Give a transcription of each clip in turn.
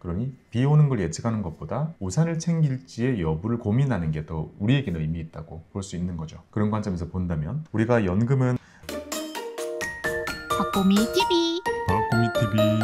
그러니 비 오는 걸 예측하는 것보다 우산을 챙길지의 여부를 고민하는 게 더 우리에게는 의미 있다고 볼 수 있는 거죠. 그런 관점에서 본다면 우리가 연금은 박보미 TV. 박보미 TV.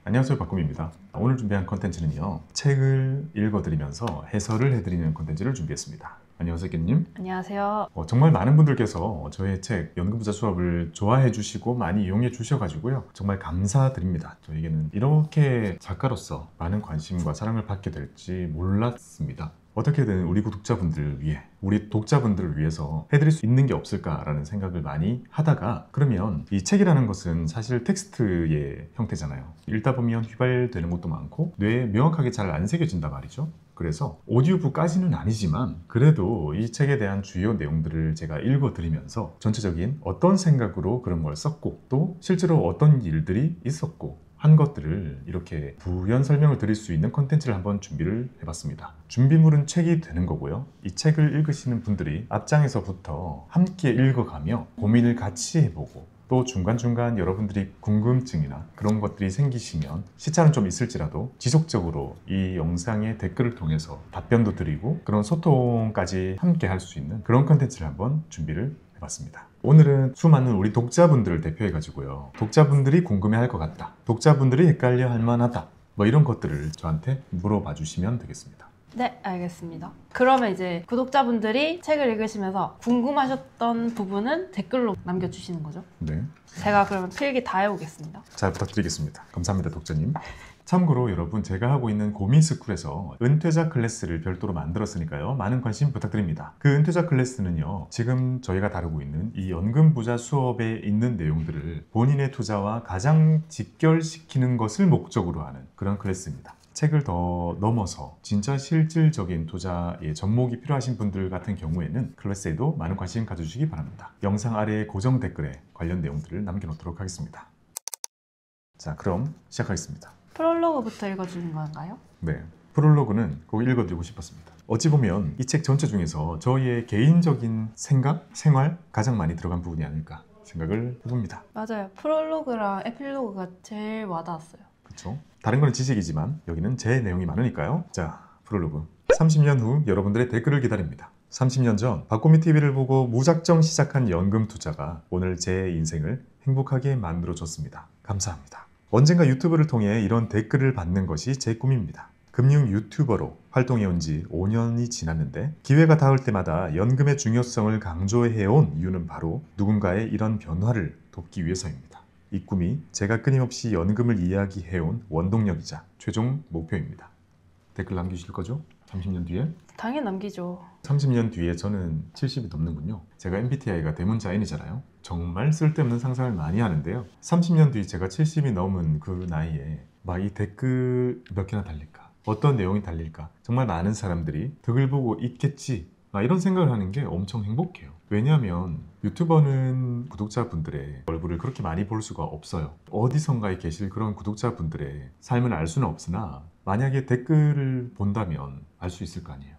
안녕하세요, 박보미입니다. 오늘 준비한 컨텐츠는요, 책을 읽어드리면서 해설을 해드리는 컨텐츠를 준비했습니다. 안녕하세요, 님. 안녕하세요. 정말 많은 분들께서 저의 책 연금부자 수업을 좋아해 주시고 많이 이용해 주셔가지고요, 정말 감사드립니다. 저에게는 이렇게 작가로서 많은 관심과 사랑을 받게 될지 몰랐습니다. 어떻게든 우리 구독자분들을 위해, 우리 독자분들을 위해서 해드릴 수 있는 게 없을까라는 생각을 많이 하다가, 그러면 이 책이라는 것은 사실 텍스트의 형태잖아요. 읽다 보면 휘발되는 것도 많고 뇌에 명확하게 잘 안 새겨진단 말이죠. 그래서 오디오북까지는 아니지만 그래도 이 책에 대한 주요 내용들을 제가 읽어드리면서 전체적인 어떤 생각으로 그런 걸 썼고, 또 실제로 어떤 일들이 있었고 한 것들을 이렇게 부연 설명을 드릴 수 있는 컨텐츠를 한번 준비를 해봤습니다. 준비물은 책이 되는 거고요. 이 책을 읽으시는 분들이 앞장에서부터 함께 읽어가며 고민을 같이 해보고, 또 중간중간 여러분들이 궁금증이나 그런 것들이 생기시면 시차는 좀 있을지라도 지속적으로 이 영상의 댓글을 통해서 답변도 드리고 그런 소통까지 함께 할 수 있는 그런 컨텐츠를 한번 준비를 해봤습니다. 오늘은 수많은 우리 독자분들을 대표해 가지고요, 독자분들이 궁금해할 것 같다, 독자분들이 헷갈려 할 만하다, 뭐 이런 것들을 저한테 물어봐 주시면 되겠습니다. 네, 알겠습니다. 그러면 이제 구독자분들이 책을 읽으시면서 궁금하셨던 부분은 댓글로 남겨주시는 거죠? 네. 제가 그러면 필기 다 해오겠습니다. 잘 부탁드리겠습니다. 감사합니다, 독자님. 참고로 여러분, 제가 하고 있는 고민스쿨에서 은퇴자 클래스를 별도로 만들었으니까요, 많은 관심 부탁드립니다. 그 은퇴자 클래스는요, 지금 저희가 다루고 있는 이 연금부자 수업에 있는 내용들을 본인의 투자와 가장 직결시키는 것을 목적으로 하는 그런 클래스입니다. 책을 더 넘어서 진짜 실질적인 투자에 접목이 필요하신 분들 같은 경우에는 클래스에도 많은 관심 가져주시기 바랍니다. 영상 아래의 고정 댓글에 관련 내용들을 남겨놓도록 하겠습니다. 자, 그럼 시작하겠습니다. 프롤로그부터 읽어주는 건가요? 네, 프롤로그는 꼭 읽어드리고 싶었습니다. 어찌 보면 이 책 전체 중에서 저희의 개인적인 생각, 생활 가장 많이 들어간 부분이 아닐까 생각을 해봅니다. 맞아요. 프롤로그랑 에필로그가 제일 와닿았어요. 그렇죠? 다른 건 지식이지만 여기는 제 내용이 많으니까요. 자, 프롤로그. 30년 후 여러분들의 댓글을 기다립니다. 30년 전 박보미 TV를 보고 무작정 시작한 연금 투자가 오늘 제 인생을 행복하게 만들어줬습니다. 감사합니다. 언젠가 유튜브를 통해 이런 댓글을 받는 것이 제 꿈입니다. 금융 유튜버로 활동해온 지 5년이 지났는데 기회가 닿을 때마다 연금의 중요성을 강조해온 이유는 바로 누군가의 이런 변화를 돕기 위해서입니다. 이 꿈이 제가 끊임없이 연금을 이야기해온 원동력이자 최종 목표입니다. 댓글 남기실 거죠? 30년 뒤에? 당연히 남기죠. 30년 뒤에 저는 70이 넘는군요. 제가 MBTI가 대문자인이잖아요. 정말 쓸데없는 상상을 많이 하는데요. 30년 뒤 제가 70이 넘은 그 나이에 막 이 댓글 몇 개나 달릴까? 어떤 내용이 달릴까? 정말 많은 사람들이 덕을 보고 있겠지, 이런 생각을 하는 게 엄청 행복해요. 왜냐하면 유튜버는 구독자분들의 얼굴을 그렇게 많이 볼 수가 없어요. 어디선가에 계실 그런 구독자분들의 삶을 알 수는 없으나 만약에 댓글을 본다면 알 수 있을 거 아니에요.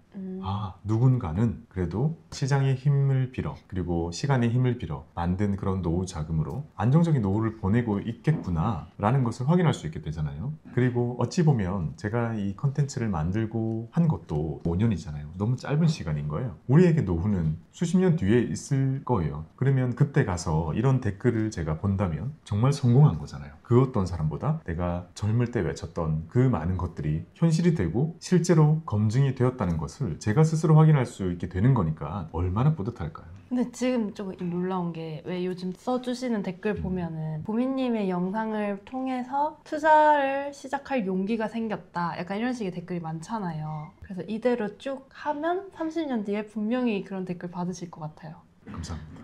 누군가는 그래도 시장의 힘을 빌어, 그리고 시간의 힘을 빌어 만든 그런 노후 자금으로 안정적인 노후를 보내고 있겠구나 라는 것을 확인할 수 있게 되잖아요. 그리고 어찌 보면 제가 이 컨텐츠를 만들고 한 것도 5년이잖아요. 너무 짧은 시간인 거예요. 우리에게 노후는 수십 년 뒤에 있을 거예요. 그러면 그때 가서 이런 댓글을 제가 본다면 정말 성공한 거잖아요. 그 어떤 사람보다 내가 젊을 때 외쳤던 그 많은 것들이 현실이 되고 실제로 검증이 되었다는 것을 제가 스스로 확인할 수 있게 되는 거니까 얼마나 뿌듯할까요? 근데 지금 조금 놀라운 게, 왜 요즘 써주시는 댓글 보면은 보미님의 영상을 통해서 투자를 시작할 용기가 생겼다, 약간 이런 식의 댓글이 많잖아요. 그래서 이대로 쭉 하면 30년 뒤에 분명히 그런 댓글 받으실 것 같아요. 감사합니다.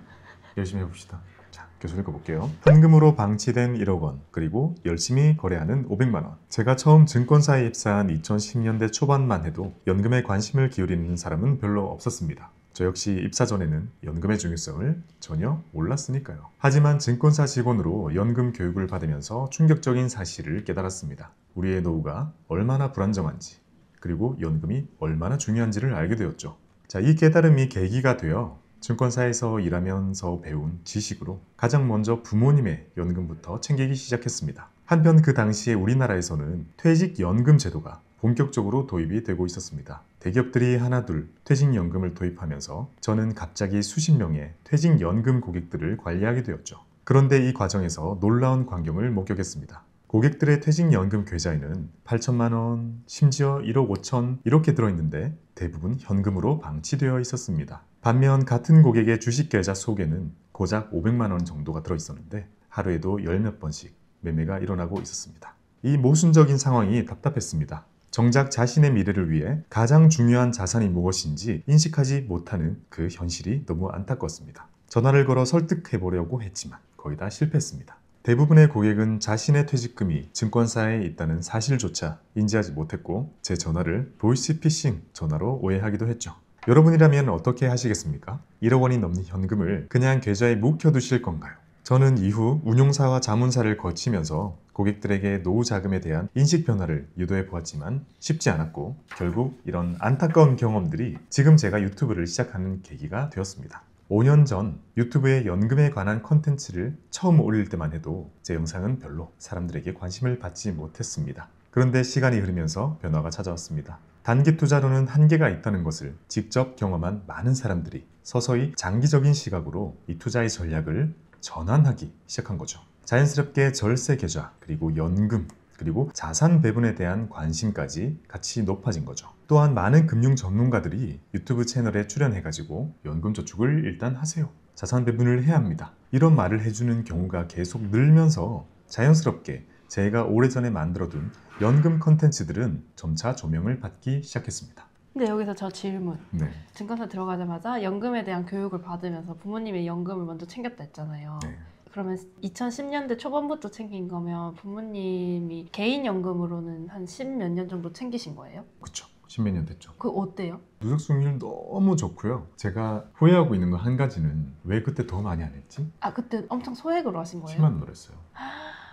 열심히 해봅시다. 자, 계속 읽어볼게요. 현금으로 방치된 1억 원, 그리고 열심히 거래하는 500만 원. 제가 처음 증권사에 입사한 2010년대 초반만 해도 연금에 관심을 기울이는 사람은 별로 없었습니다. 저 역시 입사 전에는 연금의 중요성을 전혀 몰랐으니까요. 하지만 증권사 직원으로 연금 교육을 받으면서 충격적인 사실을 깨달았습니다. 우리의 노후가 얼마나 불안정한지, 그리고 연금이 얼마나 중요한지를 알게 되었죠. 자, 이 깨달음이 계기가 되어 증권사에서 일하면서 배운 지식으로 가장 먼저 부모님의 연금부터 챙기기 시작했습니다. 한편 그 당시에 우리나라에서는 퇴직연금 제도가 본격적으로 도입이 되고 있었습니다. 대기업들이 하나둘 퇴직연금을 도입하면서 저는 갑자기 수십 명의 퇴직연금 고객들을 관리하게 되었죠. 그런데 이 과정에서 놀라운 광경을 목격했습니다. 고객들의 퇴직연금 계좌에는 8천만 원, 심지어 1억 5천 이렇게 들어있는데 대부분 현금으로 방치되어 있었습니다. 반면 같은 고객의 주식계좌 속에는 고작 500만 원 정도가 들어있었는데 하루에도 열 몇 번씩 매매가 일어나고 있었습니다. 이 모순적인 상황이 답답했습니다. 정작 자신의 미래를 위해 가장 중요한 자산이 무엇인지 인식하지 못하는 그 현실이 너무 안타까웠습니다. 전화를 걸어 설득해보려고 했지만 거의 다 실패했습니다. 대부분의 고객은 자신의 퇴직금이 증권사에 있다는 사실조차 인지하지 못했고 제 전화를 보이스피싱 전화로 오해하기도 했죠. 여러분이라면 어떻게 하시겠습니까? 1억 원이 넘는 현금을 그냥 계좌에 묵혀두실 건가요? 저는 이후 운용사와 자문사를 거치면서 고객들에게 노후 자금에 대한 인식 변화를 유도해 보았지만 쉽지 않았고 결국 이런 안타까운 경험들이 지금 제가 유튜브를 시작하는 계기가 되었습니다. 5년 전 유튜브에 연금에 관한 컨텐츠를 처음 올릴 때만 해도 제 영상은 별로 사람들에게 관심을 받지 못했습니다. 그런데 시간이 흐르면서 변화가 찾아왔습니다. 단기 투자로는 한계가 있다는 것을 직접 경험한 많은 사람들이 서서히 장기적인 시각으로 이 투자의 전략을 전환하기 시작한 거죠. 자연스럽게 절세 계좌, 그리고 연금, 그리고 자산 배분에 대한 관심까지 같이 높아진 거죠. 또한 많은 금융 전문가들이 유튜브 채널에 출연해가지고 연금 저축을 일단 하세요. 자산 배분을 해야 합니다. 이런 말을 해주는 경우가 계속 늘면서 자연스럽게 제가 오래전에 만들어둔 연금 컨텐츠들은 점차 조명을 받기 시작했습니다. 근데 여기서 저 질문. 네. 증권사 들어가자마자 연금에 대한 교육을 받으면서 부모님의 연금을 먼저 챙겼다 했잖아요. 네. 그러면 2010년대 초반부터 챙긴 거면 부모님이 개인 연금으로는 한 10몇 년 정도 챙기신 거예요? 그쵸. 10몇 년 됐죠. 그 어때요? 누적 수익률 너무 좋고요. 제가 후회하고 있는 거 한 가지는 왜 그때 더 많이 안 했지? 아 그때 엄청 소액으로 하신 거예요? 10만 원을 했어요.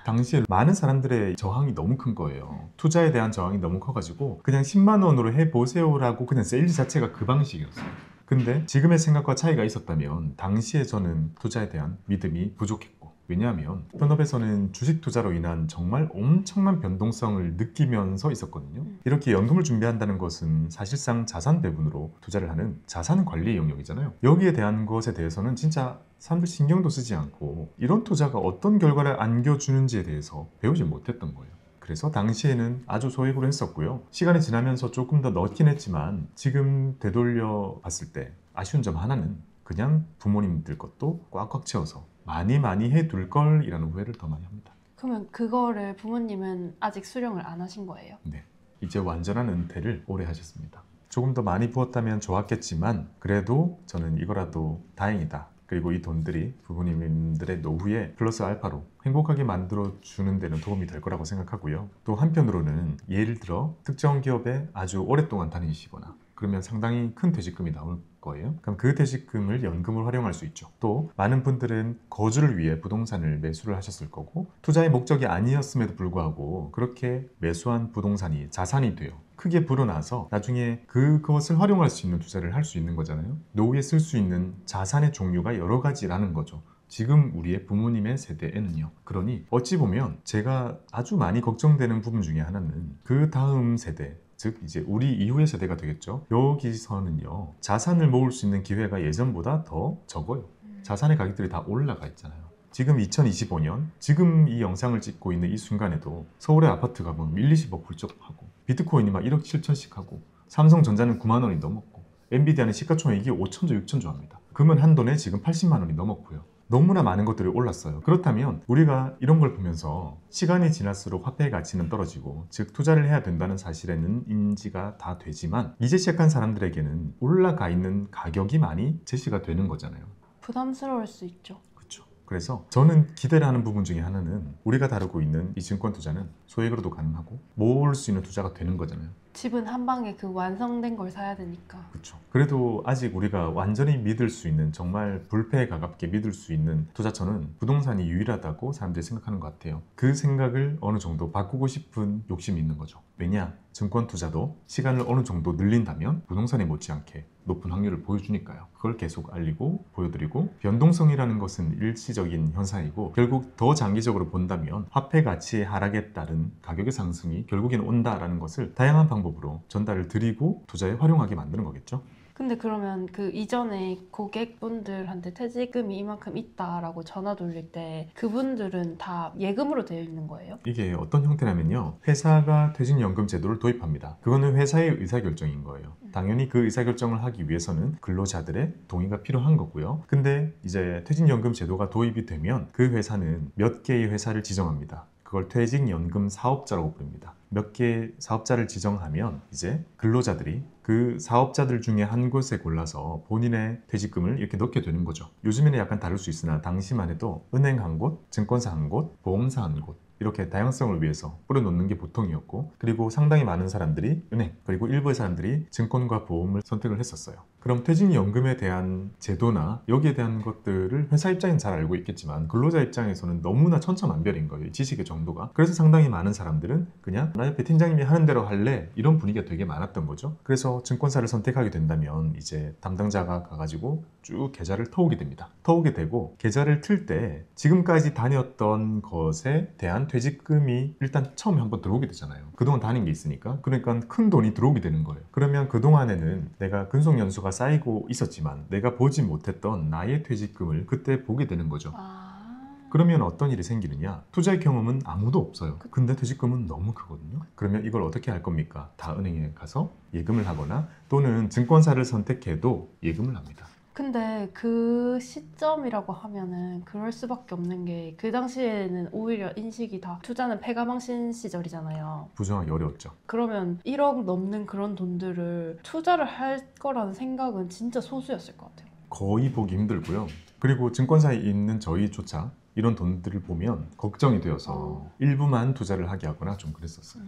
당시에 많은 사람들의 저항이 너무 큰 거예요. 투자에 대한 저항이 너무 커가지고 그냥 10만 원으로 해보세요라고 그냥 세일즈 자체가 그 방식이었어요. 근데 지금의 생각과 차이가 있었다면 당시에 저는 투자에 대한 믿음이 부족했고, 왜냐하면 현업에서는 주식 투자로 인한 정말 엄청난 변동성을 느끼면서 있었거든요. 이렇게 연금을 준비한다는 것은 사실상 자산 배분으로 투자를 하는 자산 관리 영역이잖아요. 여기에 대한 것에 대해서는 진짜 사람들 신경도 쓰지 않고 이런 투자가 어떤 결과를 안겨주는지에 대해서 배우지 못했던 거예요. 그래서 당시에는 아주 소액으로 했었고요. 시간이 지나면서 조금 더 넣긴 했지만 지금 되돌려 봤을 때 아쉬운 점 하나는 그냥 부모님들 것도 꽉꽉 채워서 많이 해둘 걸 이라는 후회를 더 많이 합니다. 그러면 그거를 부모님은 아직 수령을 안 하신 거예요? 네, 이제 완전한 은퇴를 오래 하셨습니다. 조금 더 많이 부었다면 좋았겠지만 그래도 저는 이거라도 다행이다. 그리고 이 돈들이 부모님들의 노후에 플러스 알파로 행복하게 만들어주는 데는 도움이 될 거라고 생각하고요. 또 한편으로는 예를 들어 특정 기업에 아주 오랫동안 다니시거나 그러면 상당히 큰 퇴직금이 나올 거예요. 그럼 그 퇴직금을 연금을 활용할 수 있죠. 또 많은 분들은 거주를 위해 부동산을 매수를 하셨을 거고 투자의 목적이 아니었음에도 불구하고 그렇게 매수한 부동산이 자산이 돼요. 크게 불어나서 나중에 그것을 활용할 수 있는 투자를 할 수 있는 거잖아요. 노후에 쓸 수 있는 자산의 종류가 여러 가지라는 거죠. 지금 우리의 부모님의 세대에는요. 그러니 어찌 보면 제가 아주 많이 걱정되는 부분 중에 하나는 그 다음 세대, 즉 이제 우리 이후의 세대가 되겠죠. 여기서는요. 자산을 모을 수 있는 기회가 예전보다 더 적어요. 자산의 가격들이 다 올라가 있잖아요. 지금 2025년, 지금 이 영상을 찍고 있는 이 순간에도 서울의 아파트가 뭐 1, 20억 훌쩍하고 비트코인이 막 1억 7천씩 하고 삼성전자는 9만 원이 넘었고 엔비디아는 시가총액이 5천조, 6천조 합니다. 금은 한 돈에 지금 80만 원이 넘었고요. 너무나 많은 것들이 올랐어요. 그렇다면 우리가 이런 걸 보면서 시간이 지날수록 화폐의 가치는 떨어지고 즉 투자를 해야 된다는 사실에는 인지가 다 되지만 이제 시작한 사람들에게는 올라가 있는 가격이 많이 제시가 되는 거잖아요. 부담스러울 수 있죠. 그렇죠. 그래서 저는 기대를 하는 부분 중에 하나는 우리가 다루고 있는 이 증권 투자는 소액으로도 가능하고 모을 수 있는 투자가 되는 거잖아요. 집은 한 방에 그 완성된 걸 사야 되니까. 그렇죠. 그래도 아직 우리가 완전히 믿을 수 있는, 정말 불패에 가깝게 믿을 수 있는 투자처는 부동산이 유일하다고 사람들이 생각하는 것 같아요. 그 생각을 어느 정도 바꾸고 싶은 욕심이 있는 거죠. 왜냐? 증권 투자도 시간을 어느 정도 늘린다면 부동산에 못지않게 높은 확률을 보여주니까요. 그걸 계속 알리고 보여드리고, 변동성이라는 것은 일시적인 현상이고 결국 더 장기적으로 본다면 화폐 가치의 하락에 따른 가격의 상승이 결국에는 온다라는 것을 다양한 방법으로 전달을 드리고 투자에 활용하게 만드는 거겠죠. 근데 그러면 그 이전에 고객분들한테 퇴직금이 이만큼 있다라고 전화 돌릴 때 그분들은 다 예금으로 되어 있는 거예요? 이게 어떤 형태냐면요, 회사가 퇴직연금 제도를 도입합니다. 그거는 회사의 의사결정인 거예요. 당연히 그 의사결정을 하기 위해서는 근로자들의 동의가 필요한 거고요. 근데 이제 퇴직연금 제도가 도입이 되면 그 회사는 몇 개의 회사를 지정합니다. 그걸 퇴직연금 사업자라고 부릅니다. 몇 개의 사업자를 지정하면 이제 근로자들이 그 사업자들 중에 한 곳에 골라서 본인의 퇴직금을 이렇게 넣게 되는 거죠. 요즘에는 약간 다를 수 있으나 당시만 해도 은행 한 곳, 증권사 한 곳, 보험사 한 곳, 이렇게 다양성을 위해서 뿌려놓는 게 보통이었고, 그리고 상당히 많은 사람들이 은행, 그리고 일부의 사람들이 증권과 보험을 선택을 했었어요. 그럼 퇴직연금에 대한 제도나 여기에 대한 것들을 회사 입장에는 잘 알고 있겠지만 근로자 입장에서는 너무나 천차만별인 거예요, 지식의 정도가. 그래서 상당히 많은 사람들은 그냥 나 옆에 팀장님이 하는 대로 할래, 이런 분위기가 되게 많았던 거죠. 그래서 증권사를 선택하게 된다면 이제 담당자가 가가지고 쭉 계좌를 터오게 됩니다. 터오게 되고 계좌를 틀 때 지금까지 다녔던 것에 대한 퇴직금이 일단 처음에 한번 들어오게 되잖아요. 그동안 다닌 게 있으니까. 그러니까 큰 돈이 들어오게 되는 거예요. 그러면 그동안에는 내가 근속연수가 쌓이고 있었지만 내가 보지 못했던 나의 퇴직금을 그때 보게 되는 거죠. 그러면 어떤 일이 생기느냐? 투자의 경험은 아무도 없어요. 근데 퇴직금은 너무 크거든요. 그러면 이걸 어떻게 할 겁니까? 다 은행에 가서 예금을 하거나 또는 증권사를 선택해도 예금을 합니다. 근데 그 시점이라고 하면은 그럴 수밖에 없는 게 그 당시에는 오히려 인식이 다 투자는 패가망신 시절이잖아요. 부정하기 어려웠죠. 그러면 1억 넘는 그런 돈들을 투자를 할 거라는 생각은 진짜 소수였을 것 같아요. 거의 보기 힘들고요. 그리고 증권사에 있는 저희조차 이런 돈들을 보면 걱정이 되어서 일부만 투자를 하게 하거나 좀 그랬었어요.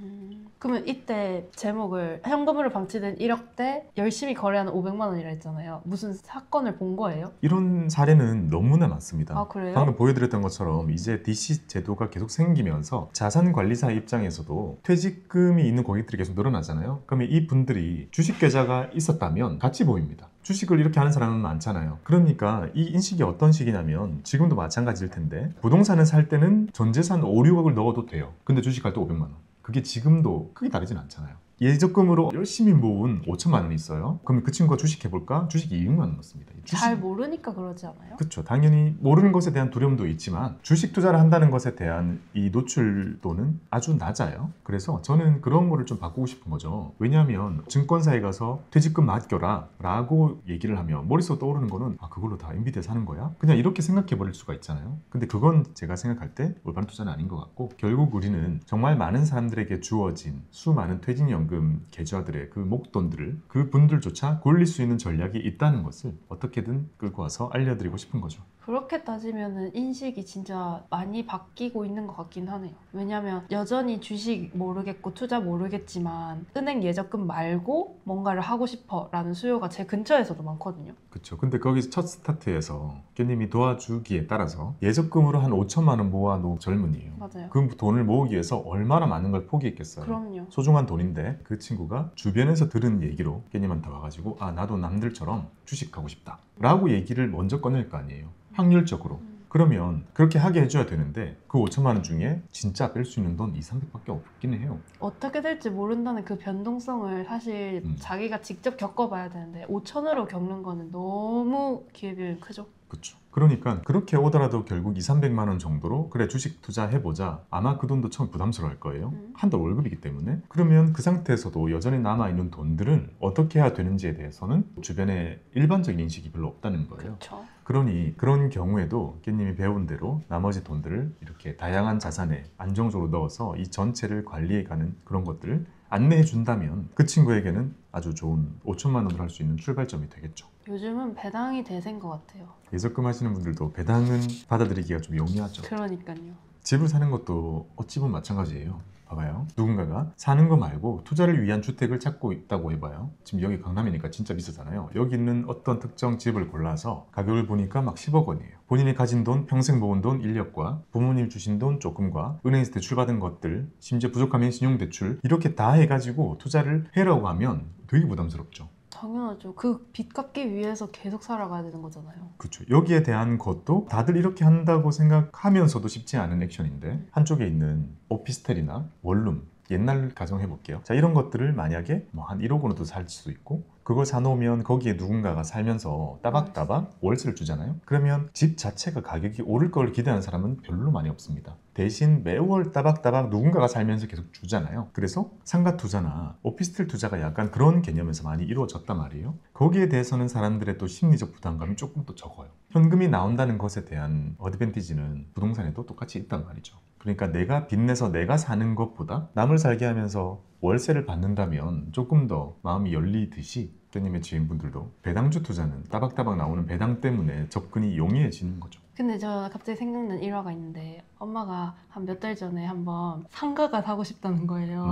그러면 이때 제목을 현금으로 방치된 1억 대 열심히 거래하는 500만 원이라 했잖아요. 무슨 사건을 본 거예요? 이런 사례는 너무나 많습니다. 아, 그래요? 방금 보여드렸던 것처럼 이제 DC 제도가 계속 생기면서 자산관리사 입장에서도 퇴직금이 있는 고객들이 계속 늘어나잖아요. 그러면 이 분들이 주식 계좌가 있었다면 같이 보입니다. 주식을 이렇게 하는 사람은 많잖아요. 그러니까 이 인식이 어떤 식이냐면 지금도 마찬가지일 텐데, 부동산을 살 때는 전재산 5, 6억을 넣어도 돼요. 근데 주식할 때 500만 원. 그게 지금도 크게 다르진 않잖아요. 예적금으로 열심히 모은 5천만 원이 있어요. 그럼 그 친구가 주식 해볼까? 주식이 200만 원 넣습니다. 잘 모르니까 그러지 않아요? 그렇죠. 당연히 모르는 것에 대한 두려움도 있지만 주식 투자를 한다는 것에 대한 이 노출도는 아주 낮아요. 그래서 저는 그런 거를 좀 바꾸고 싶은 거죠. 왜냐하면 증권사에 가서 퇴직금 맡겨라 라고 얘기를 하면 머릿속에 떠오르는 거는 그걸로 다 엔비디아 사는 거야? 그냥 이렇게 생각해 버릴 수가 있잖아요. 근데 그건 제가 생각할 때 올바른 투자는 아닌 것 같고, 결국 우리는 정말 많은 사람들에게 주어진 수많은 퇴직연금 계좌들의 그 목돈들을 그 분들조차 굴릴 수 있는 전략이 있다는 것을 어떻게든 끌고 와서 알려드리고 싶은 거죠. 그렇게 따지면은 인식이 진짜 많이 바뀌고 있는 것 같긴 하네요. 왜냐면 여전히 주식 모르겠고 투자 모르겠지만 은행 예적금 말고 뭔가를 하고 싶어 라는 수요가 제 근처에서도 많거든요. 그렇죠. 근데 거기서 첫 스타트에서 교님이 도와주기에 따라서 예적금으로 한 5천만 원 모아놓은 젊은이에요. 맞아요. 그 돈을 모으기 위해서 얼마나 많은 걸 포기했겠어요. 그럼요. 소중한 돈인데 그 친구가 주변에서 들은 얘기로 교님한테 와가지고 나도 남들처럼 주식하고 싶다 라고 얘기를 먼저 꺼낼 거 아니에요. 확률적으로. 그러면 그렇게 하게 해줘야 되는데 그 5천만 원 중에 진짜 뺄 수 있는 돈 2, 300밖에 없기는 해요. 어떻게 될지 모른다는 그 변동성을 사실 자기가 직접 겪어봐야 되는데 5천으로 겪는 거는 너무 기회비율이 크죠. 그렇죠. 그러니까 그렇게 오더라도 결국 2, 300만 원 정도로 그래 주식 투자해보자. 아마 그 돈도 처음 부담스러울 거예요. 한 달 월급이기 때문에. 그러면 그 상태에서도 여전히 남아있는 돈들을 어떻게 해야 되는지에 대해서는 주변에 일반적인 인식이 별로 없다는 거예요. 그렇죠. 그러니 그런 경우에도 깻님이 배운 대로 나머지 돈들을 이렇게 다양한 자산에 안정적으로 넣어서 이 전체를 관리해가는 그런 것들을 안내해 준다면 그 친구에게는 아주 좋은 5천만 원을 할 수 있는 출발점이 되겠죠. 요즘은 배당이 대세인 것 같아요. 예적금 하시는 분들도 배당은 받아들이기가 좀 용이하죠. 그러니까요. 집을 사는 것도 어찌 보면 마찬가지예요. 봐봐요. 누군가가 사는 거 말고 투자를 위한 주택을 찾고 있다고 해봐요. 지금 여기 강남이니까 진짜 비싸잖아요. 여기 있는 어떤 특정 집을 골라서 가격을 보니까 막 10억 원이에요. 본인이 가진 돈, 평생 모은 돈, 인력과 부모님이 주신 돈 조금과 은행에서 대출받은 것들, 심지어 부족하면 신용대출 이렇게 다 해가지고 투자를 해라고 하면 되게 부담스럽죠. 당연하죠. 그 빚 갚기 위해서 계속 살아가야 되는 거잖아요. 그렇죠. 여기에 대한 것도 다들 이렇게 한다고 생각하면서도 쉽지 않은 액션인데 한쪽에 있는 오피스텔이나 원룸 옛날 가정 해볼게요. 자, 이런 것들을 만약에 뭐 한 1억 원으로도 살 수도 있고 그걸 사놓으면 거기에 누군가가 살면서 따박따박 월세를 주잖아요. 그러면 집 자체가 가격이 오를 걸 기대하는 사람은 별로 많이 없습니다. 대신 매월 따박따박 누군가가 살면서 계속 주잖아요. 그래서 상가 투자나 오피스텔 투자가 약간 그런 개념에서 많이 이루어졌단 말이에요. 거기에 대해서는 사람들의 또 심리적 부담감이 조금 더 적어요. 현금이 나온다는 것에 대한 어드밴티지는 부동산에도 똑같이 있단 말이죠. 그러니까 내가 빚내서 내가 사는 것보다 남을 살게 하면서 월세를 받는다면 조금 더 마음이 열리듯이 대님의 지인분들도 배당주 투자는 따박따박 나오는 배당 때문에 접근이 용이해지는 거죠. 근데 저 갑자기 생각난 일화가 있는데 엄마가 한 몇 달 전에 한번 상가가 사고 싶다는 거예요.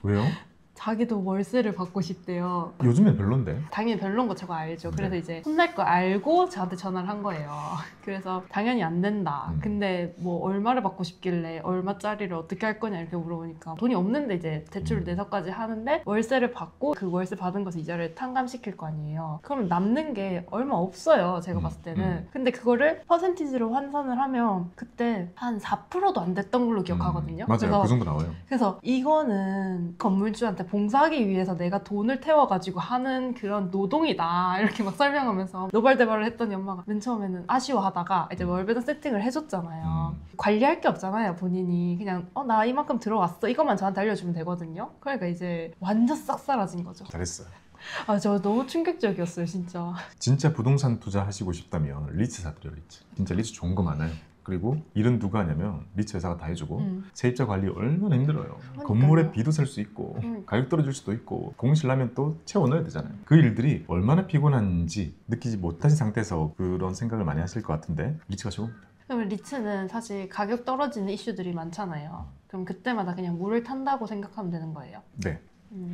왜요? 자기도 월세를 받고 싶대요. 요즘엔 별론데. 당연히 별론 거 저거 알죠. 네. 그래서 이제 혼날 거 알고 저한테 전화를 한 거예요. 그래서 당연히 안 된다. 근데 뭐 얼마를 받고 싶길래 얼마짜리를 어떻게 할 거냐 이렇게 물어보니까 돈이 없는데 이제 대출을 내서까지 하는데 월세를 받고 그 월세 받은 것을 이자를 탕감시킬 거 아니에요. 그러면 남는 게 얼마 없어요. 제가 봤을 때는. 근데 그거를 퍼센티지로 환산을 하면 그때 한 4%도 안 됐던 걸로 기억하거든요. 맞아요. 그래서 그 정도 나와요. 그래서 이거는 건물주한테 봉사하기 위해서 내가 돈을 태워가지고 하는 그런 노동이다 이렇게 막 설명하면서 노발대발을 했더니 엄마가 맨 처음에는 아쉬워하다가 이제 월배당 세팅을 해줬잖아요. 관리할 게 없잖아요. 본인이 그냥 나 이만큼 들어왔어 이것만 저한테 알려주면 되거든요. 그러니까 이제 완전 싹 사라진 거죠. 잘했어요. 아, 저 너무 충격적이었어요 진짜. 진짜 부동산 투자하시고 싶다면 리츠 사드려요. 리츠. 진짜 리츠 좋은 거 많아요. 그리고 일은 누가 하냐면 리츠 회사가 다 해주고 세입자 관리 얼마나 힘들어요. 그러니까요. 건물에 비도 살 수 있고 가격 떨어질 수도 있고 공실 나면 또 채워 넣어야 되잖아요. 그 일들이 얼마나 피곤한지 느끼지 못하신 상태에서 그런 생각을 많이 하실 것 같은데 리츠가 좋습니다. 그러면 리츠는 사실 가격 떨어지는 이슈들이 많잖아요. 그럼 그때마다 그냥 물을 탄다고 생각하면 되는 거예요? 네.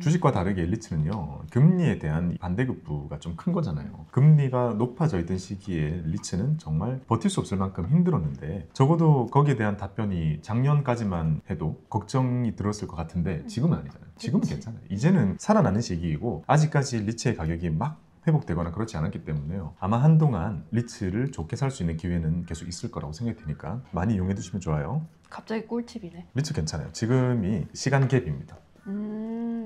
주식과 다르게 리츠는요 금리에 대한 반대급부가 좀 큰 거잖아요. 금리가 높아져 있던 시기에 리츠는 정말 버틸 수 없을 만큼 힘들었는데 적어도 거기에 대한 답변이 작년까지만 해도 걱정이 들었을 것 같은데 지금은 아니잖아요. 지금은 그치. 괜찮아요. 이제는 살아나는 시기이고 아직까지 리츠의 가격이 막 회복되거나 그렇지 않았기 때문에요. 아마 한동안 리츠를 좋게 살 수 있는 기회는 계속 있을 거라고 생각이 드니까 많이 이용해 두시면 좋아요. 갑자기 꿀팁이네. 리츠 괜찮아요. 지금이 시간 갭입니다.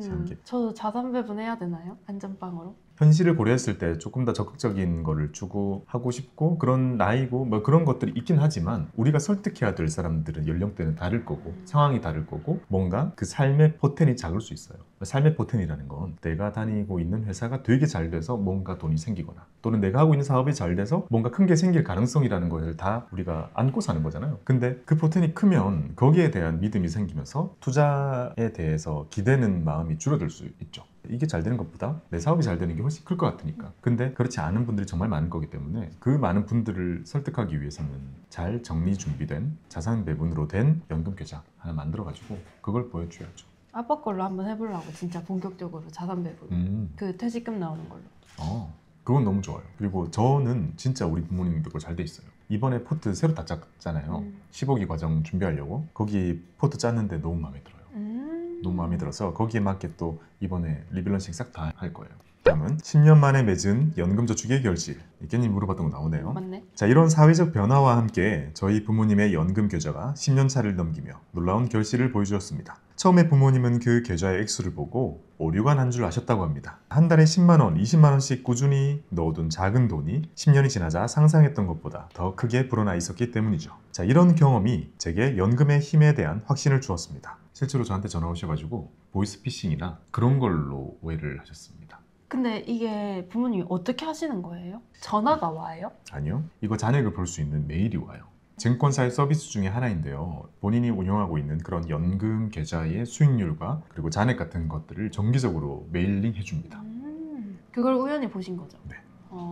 시간 갭. 저도 자산 배분해야 되나요? 안전빵으로? 현실을 고려했을 때 조금 더 적극적인 거를 추구하고 싶고 그런 나이고 뭐 그런 것들이 있긴 하지만 우리가 설득해야 될 사람들은 연령대는 다를 거고 상황이 다를 거고 뭔가 그 삶의 포텐이 작을 수 있어요. 삶의 포텐이라는 건 내가 다니고 있는 회사가 되게 잘 돼서 뭔가 돈이 생기거나 또는 내가 하고 있는 사업이 잘 돼서 뭔가 큰 게 생길 가능성이라는 것을 다 우리가 안고 사는 거잖아요. 근데 그 포텐이 크면 거기에 대한 믿음이 생기면서 투자에 대해서 기대는 마음이 줄어들 수 있죠. 이게 잘 되는 것보다 내 사업이 잘 되는 게 훨씬 클 것 같으니까. 근데 그렇지 않은 분들이 정말 많은 거기 때문에 그 많은 분들을 설득하기 위해서는 잘 정리 준비된 자산 배분으로 된 연금 계좌 하나 만들어가지고 그걸 보여줘야죠. 아빠 걸로 한번 해보려고 진짜 본격적으로 자산 배분. 그 퇴직금 나오는 걸로. 그건 너무 좋아요. 그리고 저는 진짜 우리 부모님들 거 잘 돼 있어요. 이번에 포트 새로 다 짰잖아요. 15기 과정 준비하려고. 거기 포트 짰는데 너무 마음에 들어요. 너무 마음에 들어서 거기에 맞게 또 이번에 리밸런싱 싹 다 할 거예요. 다음은 10년 만에 맺은 연금저축의 결실. 이견님 물어봤던 거 나오네요. 맞네. 자, 이런 사회적 변화와 함께 저희 부모님의 연금 계좌가 10년 차를 넘기며 놀라운 결실을 보여주었습니다. 처음에 부모님은 그 계좌의 액수를 보고 오류가 난 줄 아셨다고 합니다. 한 달에 10만 원, 20만 원씩 꾸준히 넣어둔 작은 돈이 10년이 지나자 상상했던 것보다 더 크게 불어나 있었기 때문이죠. 자, 이런 경험이 제게 연금의 힘에 대한 확신을 주었습니다. 실제로 저한테 전화 오셔가지고 보이스피싱이나 그런 걸로 오해를 하셨습니다. 근데 이게 부모님이 어떻게 하시는 거예요? 전화가 와요? 아니요. 이거 잔액을 볼 수 있는 메일이 와요. 증권사의 서비스 중에 하나인데요. 본인이 운영하고 있는 그런 연금 계좌의 수익률과 그리고 잔액 같은 것들을 정기적으로 메일링 해줍니다. 그걸 우연히 보신 거죠? 네.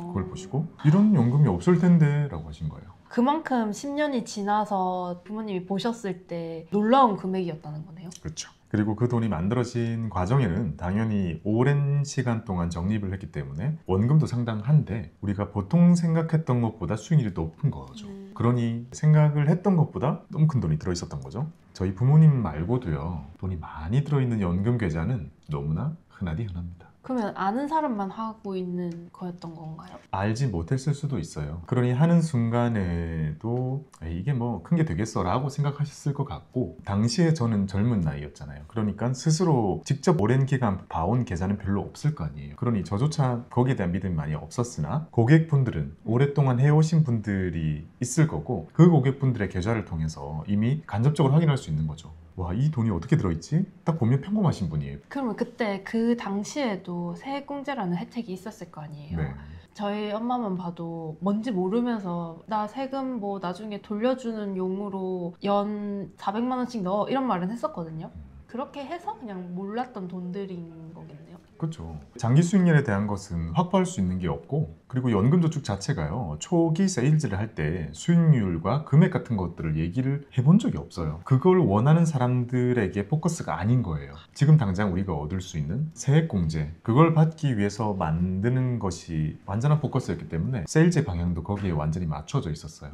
그걸 보시고 이런 연금이 없을 텐데 라고 하신 거예요. 그만큼 10년이 지나서 부모님이 보셨을 때 놀라운 금액이었다는 거네요. 그렇죠. 그리고 그 돈이 만들어진 과정에는 당연히 오랜 시간 동안 적립을 했기 때문에 원금도 상당한데 우리가 보통 생각했던 것보다 수익률이 높은 거죠. 그러니 생각을 했던 것보다 너무 큰 돈이 들어있었던 거죠. 저희 부모님 말고도요, 돈이 많이 들어있는 연금 계좌는 너무나 흔하디 흔합니다. 그러면 아는 사람만 하고 있는 거였던 건가요? 알지 못했을 수도 있어요. 그러니 하는 순간에도 에이, 이게 뭐 큰 게 되겠어 라고 생각하셨을 것 같고, 당시에 저는 젊은 나이였잖아요. 그러니까 스스로 직접 오랜 기간 봐온 계좌는 별로 없을 거 아니에요. 그러니 저조차 거기에 대한 믿음이 많이 없었으나 고객분들은 오랫동안 해오신 분들이 있을 거고, 그 고객분들의 계좌를 통해서 이미 간접적으로 확인할 수 있는 거죠. 와, 이 돈이 어떻게 들어있지? 딱 보면 평범하신 분이에요. 그러면 그때 그 당시에도 세액공제라는 혜택이 있었을 거 아니에요? 네. 저희 엄마만 봐도 뭔지 모르면서 나 세금 뭐 나중에 돌려주는 용으로 연 400만 원씩 넣어 이런 말은 했었거든요. 그렇게 해서 그냥 몰랐던 돈들인 거겠네요. 그렇죠. 장기 수익률에 대한 것은 확보할 수 있는 게 없고, 그리고 연금저축 자체가요, 초기 세일즈를 할 때 수익률과 금액 같은 것들을 얘기를 해본 적이 없어요. 그걸 원하는 사람들에게 포커스가 아닌 거예요. 지금 당장 우리가 얻을 수 있는 세액공제, 그걸 받기 위해서 만드는 것이 완전한 포커스였기 때문에 세일즈 방향도 거기에 완전히 맞춰져 있었어요.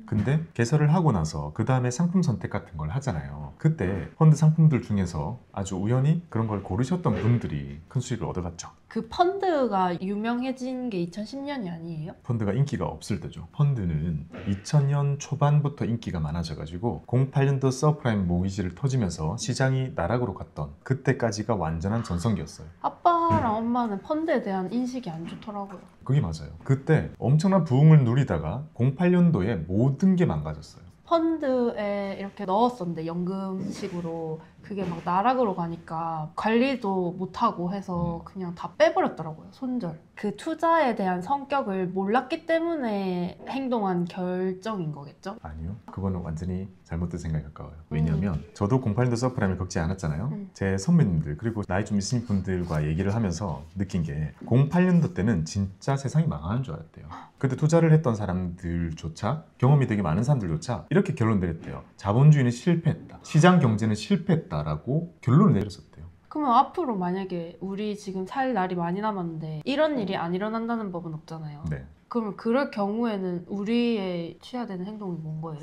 근데 개설을 하고 나서 그 다음에 상품 선택 같은 걸 하잖아요. 그때 펀드 상품들 중에서 아주 우연히 그런 걸 고르셨던 분들이 큰 수익을 얻어갔죠. 그 펀드가 유명해진 게 2010년이 아니에요? 펀드가 인기가 없을 때죠. 펀드는 2000년 초반부터 인기가 많아져가지고 08년도 서프라임 모기지를 터지면서 시장이 나락으로 갔던 그때까지가 완전한 전성기였어요. 아빠랑 엄마는 펀드에 대한 인식이 안 좋더라고요. 그게 맞아요. 그때 엄청난 부흥을 누리다가 08년도에 모든 게 망가졌어요. 펀드에 이렇게 넣었었는데 연금식으로 그게 막 나락으로 가니까 관리도 못하고 해서 그냥 다 빼버렸더라고요. 손절. 그 투자에 대한 성격을 몰랐기 때문에 행동한 결정인 거겠죠? 아니요. 그거는 완전히 잘못된 생각에 가까워요. 왜냐하면 저도 08년도 서프라임을 겪지 않았잖아요. 제 선배님들 그리고 나이 좀 있으신 분들과 얘기를 하면서 느낀 게 08년도 때는 진짜 세상이 망하는 줄 알았대요. 그때 투자를 했던 사람들조차, 경험이 되게 많은 사람들조차 이렇게 결론 내렸대요. 자본주의는 실패했다. 시장 경제는 실패했다라고 결론을 내렸었대요. 그러면 앞으로 만약에 우리 지금 살 날이 많이 남았는데 이런 일이 안 일어난다는 법은 없잖아요. 네. 그러면 그럴 경우에는 우리의 취해야 되는 행동이 뭔 거예요?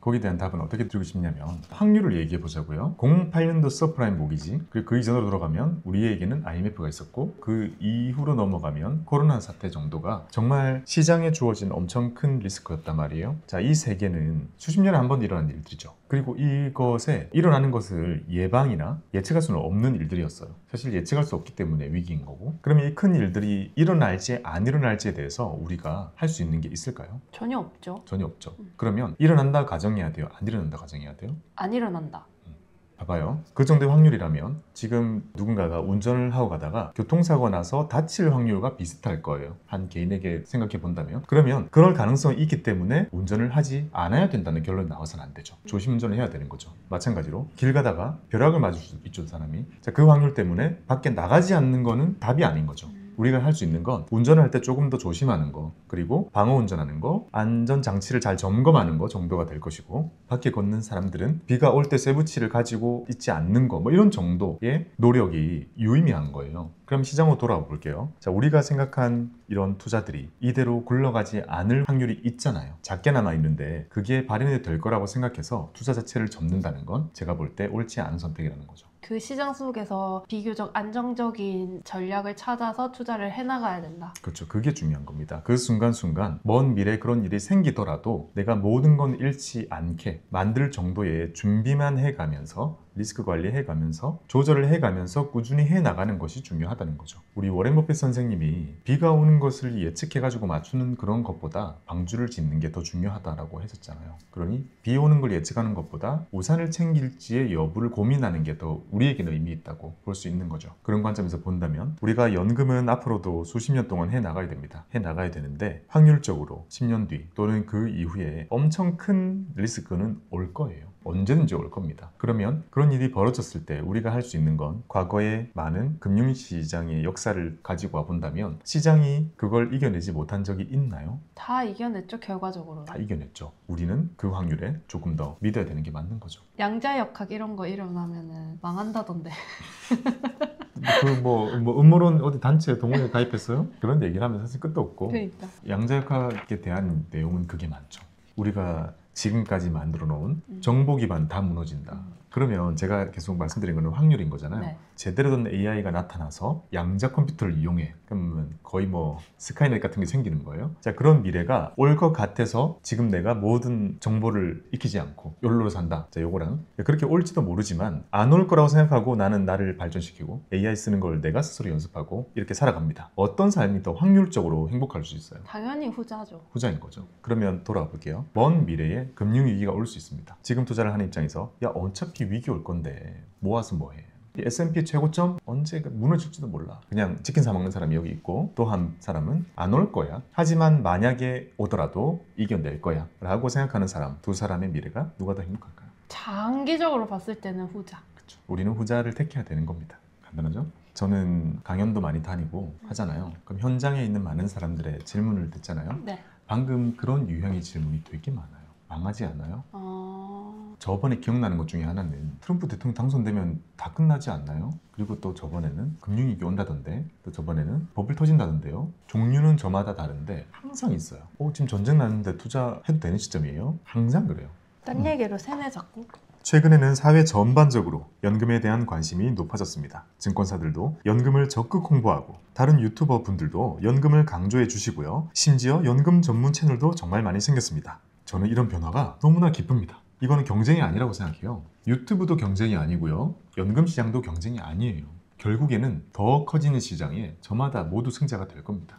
거기에 대한 답은 어떻게 드리고 싶냐면 확률을 얘기해 보자고요. 08년도 서프라임 모기지, 그리고 그 이전으로 돌아가면 우리에게는 IMF가 있었고, 그 이후로 넘어가면 코로나 사태 정도가 정말 시장에 주어진 엄청 큰 리스크였단 말이에요. 자, 이 세 개는 수십 년에 한 번 일어나는 일들이죠. 그리고 이것에 일어나는 것을 예방이나 예측할 수는 없는 일들이었어요. 사실 예측할 수 없기 때문에 위기인 거고, 그러면 이 큰 일들이 일어날지 안 일어날지에 대해서 우리가 할 수 있는 게 있을까요? 전혀 없죠. 전혀 없죠. 그러면 일어난다 가정해야 돼요? 안 일어난다 가정해야 돼요? 안 일어난다. 봐봐요. 그 정도의 확률이라면 지금 누군가가 운전을 하고 가다가 교통사고 나서 다칠 확률과 비슷할 거예요. 한 개인에게 생각해 본다면. 그러면 그럴 가능성이 있기 때문에 운전을 하지 않아야 된다는 결론이 나와서는 안 되죠. 조심 운전을 해야 되는 거죠. 마찬가지로 길 가다가 벼락을 맞을 수 있죠, 사람이. 자, 그 확률 때문에 밖에 나가지 않는 거는 답이 아닌 거죠. 우리가 할 수 있는 건 운전을 할 때 조금 더 조심하는 거, 그리고 방어 운전하는 거, 안전장치를 잘 점검하는 거 정도가 될 것이고, 밖에 걷는 사람들은 비가 올 때 세부치를 가지고 있지 않는 거, 뭐 이런 정도의 노력이 유의미한 거예요. 그럼 시장으로 돌아와 볼게요. 자, 우리가 생각한 이런 투자들이 이대로 굴러가지 않을 확률이 있잖아요. 작게나마 있는데 그게 발현이 될 거라고 생각해서 투자 자체를 접는다는 건 제가 볼 때 옳지 않은 선택이라는 거죠. 그 시장 속에서 비교적 안정적인 전략을 찾아서 투자를 해나가야 된다. 그렇죠. 그게 중요한 겁니다. 그 순간순간 먼 미래에 그런 일이 생기더라도 내가 모든 건 잃지 않게 만들 정도의 준비만 해가면서, 리스크 관리해가면서, 조절을 해가면서 꾸준히 해나가는 것이 중요하다는 거죠. 우리 워렌 버핏 선생님이 비가 오는 것을 예측해가지고 맞추는 그런 것보다 방주를 짓는 게 더 중요하다라고 했었잖아요. 그러니 비 오는 걸 예측하는 것보다 우산을 챙길지의 여부를 고민하는 게 더 우리에게는 의미 있다고 볼 수 있는 거죠. 그런 관점에서 본다면 우리가 연금은 앞으로도 수십 년 동안 해나가야 됩니다. 해나가야 되는데 확률적으로 10년 뒤 또는 그 이후에 엄청 큰 리스크는 올 거예요. 언제든지 올 겁니다. 그러면 그런 일이 벌어졌을 때 우리가 할 수 있는 건 과거에 많은 금융시장의 역사를 가지고 와본다면 시장이 그걸 이겨내지 못한 적이 있나요? 다 이겨냈죠, 결과적으로. 다 이겨냈죠. 우리는 그 확률에 조금 더 믿어야 되는 게 맞는 거죠. 양자역학 이런 거 일어나면은 망한다던데. 뭐 음모론 어디 단체 동호회 가입했어요? 그런 얘기를 하면 사실 끝도 없고 그러니까. 양자역학에 대한 내용은 그게 많죠. 우리가 지금까지 만들어 놓은 정보 기반 다 무너진다. 그러면 제가 계속 말씀드린 거는 확률인 거잖아요. 네. 제대로 된 AI가 나타나서 양자 컴퓨터를 이용해. 그러면 거의 뭐 스카이넷 같은 게 생기는 거예요. 자, 그런 미래가 올 것 같아서 지금 내가 모든 정보를 익히지 않고 욜로로 산다. 자, 요거랑 그렇게 올지도 모르지만 안 올 거라고 생각하고 나는 나를 발전시키고 AI 쓰는 걸 내가 스스로 연습하고 이렇게 살아갑니다. 어떤 삶이 더 확률적으로 행복할 수 있어요? 당연히 후자죠. 후자인 거죠. 그러면 돌아와 볼게요. 먼 미래에 금융위기가 올 수 있습니다. 지금 투자를 하는 입장에서 야, 어차피 위기 올 건데 모아서 뭐해? 이 S&P 최고점 언제 무너질지도 몰라. 그냥 치킨 사 먹는 사람이 여기 있고 또 한 사람은 안 올 거야. 하지만 만약에 오더라도 이겨낼 거야 라고 생각하는 사람, 두 사람의 미래가 누가 더 행복할까요? 장기적으로 봤을 때는 후자. 그렇죠. 우리는 후자를 택해야 되는 겁니다. 간단하죠? 저는 강연도 많이 다니고 하잖아요. 그럼 현장에 있는 많은 사람들의 질문을 듣잖아요. 네. 방금 그런 유형의 질문이 되게 많아요. 망하지 않아요? 저번에 기억나는 것 중에 하나는 트럼프 대통령 당선되면 다 끝나지 않나요? 그리고 또 저번에는 금융위기 온다던데, 또 저번에는 버블 터진다던데요. 종류는 저마다 다른데 항상 있어요. 지금 전쟁 났는데 투자해도 되는 시점이에요? 항상 그래요. 딴 얘기로 세뇌 잡고. 최근에는 사회 전반적으로 연금에 대한 관심이 높아졌습니다. 증권사들도 연금을 적극 홍보하고 다른 유튜버 분들도 연금을 강조해 주시고요. 심지어 연금 전문 채널도 정말 많이 생겼습니다. 저는 이런 변화가 너무나 기쁩니다. 이거는 경쟁이 아니라고 생각해요. 유튜브도 경쟁이 아니고요. 연금 시장도 경쟁이 아니에요. 결국에는 더 커지는 시장에 저마다 모두 승자가 될 겁니다.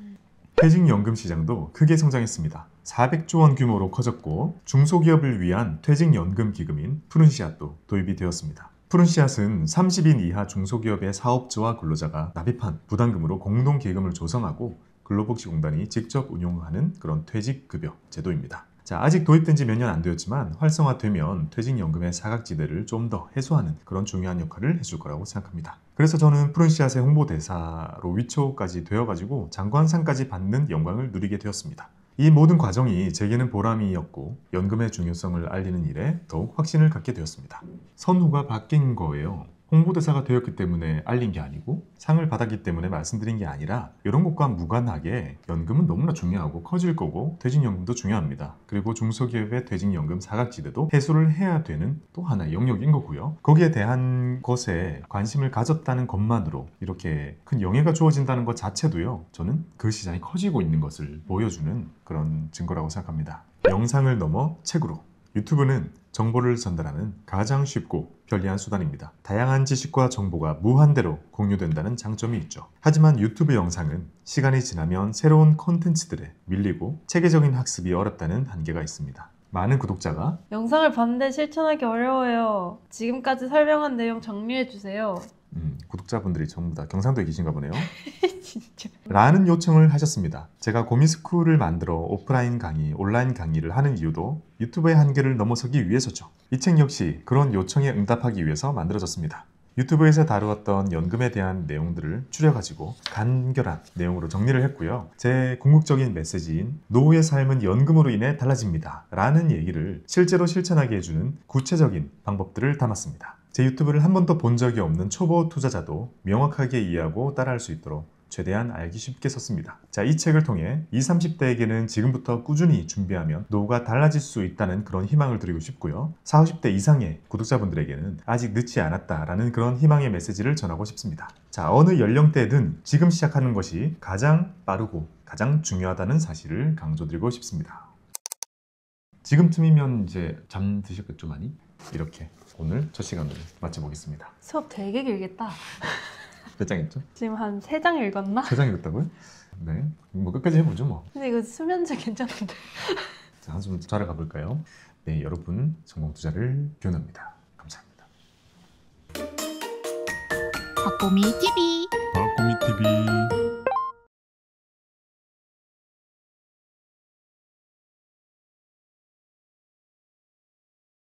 퇴직연금 시장도 크게 성장했습니다. 400조 원 규모로 커졌고 중소기업을 위한 퇴직연금 기금인 푸른씨앗도 도입이 되었습니다. 푸른씨앗은 30인 이하 중소기업의 사업주와 근로자가 납입한 부담금으로 공동기금을 조성하고 근로복지공단이 직접 운용하는 그런 퇴직급여 제도입니다. 자, 아직 도입된 지 몇 년 안 되었지만 활성화되면 퇴직연금의 사각지대를 좀 더 해소하는 그런 중요한 역할을 해줄 거라고 생각합니다. 그래서 저는 푸른씨앗의 홍보대사로 위촉까지 되어가지고 장관상까지 받는 영광을 누리게 되었습니다. 이 모든 과정이 제게는 보람이었고 연금의 중요성을 알리는 일에 더욱 확신을 갖게 되었습니다. 선후가 바뀐 거예요. 홍보대사가 되었기 때문에 알린 게 아니고 상을 받았기 때문에 말씀드린 게 아니라 이런 것과 무관하게 연금은 너무나 중요하고 커질 거고 퇴직연금도 중요합니다. 그리고 중소기업의 퇴직연금 사각지대도 해소를 해야 되는 또 하나의 영역인 거고요. 거기에 대한 것에 관심을 가졌다는 것만으로 이렇게 큰 영예가 주어진다는 것 자체도요. 저는 그 시장이 커지고 있는 것을 보여주는 그런 증거라고 생각합니다. 영상을 넘어 책으로 유튜브는 정보를 전달하는 가장 쉽고 편리한 수단입니다. 다양한 지식과 정보가 무한대로 공유된다는 장점이 있죠. 하지만 유튜브 영상은 시간이 지나면 새로운 콘텐츠들에 밀리고 체계적인 학습이 어렵다는 한계가 있습니다. 많은 구독자가 영상을 봤는데 실천하기 어려워요. 지금까지 설명한 내용 정리해주세요. 구독자분들이 전부 다 경상도에 계신가 보네요. 진짜. 라는 요청을 하셨습니다. 제가 고민스쿨을 만들어 오프라인 강의, 온라인 강의를 하는 이유도 유튜브의 한계를 넘어서기 위해서죠. 이 책 역시 그런 요청에 응답하기 위해서 만들어졌습니다. 유튜브에서 다루었던 연금에 대한 내용들을 추려가지고 간결한 내용으로 정리를 했고요. 제 궁극적인 메시지인 노후의 삶은 연금으로 인해 달라집니다 라는 얘기를 실제로 실천하게 해주는 구체적인 방법들을 담았습니다. 제 유튜브를 한 번도 본 적이 없는 초보 투자자도 명확하게 이해하고 따라할 수 있도록 최대한 알기 쉽게 썼습니다. 자, 이 책을 통해 20, 30대에게는 지금부터 꾸준히 준비하면 노후가 달라질 수 있다는 그런 희망을 드리고 싶고요. 40, 50대 이상의 구독자분들에게는 아직 늦지 않았다라는 그런 희망의 메시지를 전하고 싶습니다. 자, 어느 연령대든 지금 시작하는 것이 가장 빠르고 가장 중요하다는 사실을 강조드리고 싶습니다. 지금쯤이면 이제 잠드셨겠죠, 많이? 이렇게 오늘 첫 시간을 마쳐보겠습니다. 수업 되게 길겠다. 몇 장 했죠? 지금 한 3장 읽었나? 3장 읽었다고요? 네, 뭐 끝까지 해보죠 뭐. 근데 이거 수면제 괜찮은데. 자, 한숨 자러 가볼까요? 네, 여러분 성공 투자를 기원합니다. 감사합니다. 박보미 TV 박보미 TV